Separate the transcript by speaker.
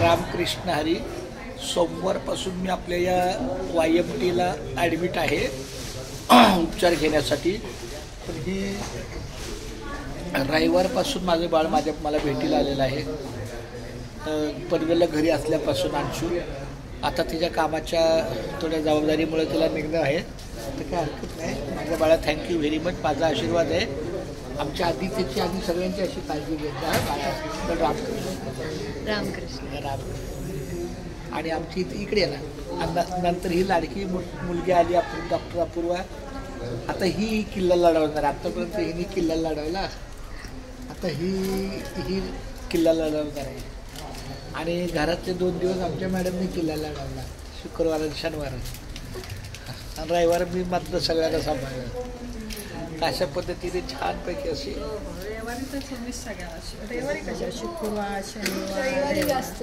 Speaker 1: रामकृष्ण हरी. सोमवारपासून मी आपल्या या YMTला ॲडमिट आहे उपचार घेण्यासाठी. पण ही रविवारपासून माझं बाळ मला भेटीला आलेलं आहे. पनवेलला घरी असल्यापासून अंशू आता तिच्या कामाच्या थोड्या जबाबदारीमुळे तिला निघणं आहे. तर काय हरकत नाही. माझ्या बाळा थँक्यू व्हेरी मच. माझा आशीर्वाद आहे. आमच्या आधी त्याची आधी सगळ्यांची अशी काळजी घेता बाळा.
Speaker 2: रामकृष्ण.
Speaker 1: आणि आमची इकडे आहे ना. नंतर ही लाडकी मुलगी आली आपण डॉक्टर अपूर्वा. आता ही किल्ला लढवणार. आत्तापर्यंत हिने किल्ला लढवला. आता ही किल्ला लढवणार आहे. आणि घरातले 2 दिवस आमच्या मॅडमने किल्ला लढवला. शुक्रवार आणि शनिवार आणि रविवार मी मात्र सगळ्यांना सांभाळलं. अशा पद्धतीने छानपैकी अशी
Speaker 3: रविवारी तर सगळ्या रविवारी कशा शुक्रवार शनिवार
Speaker 2: जास्त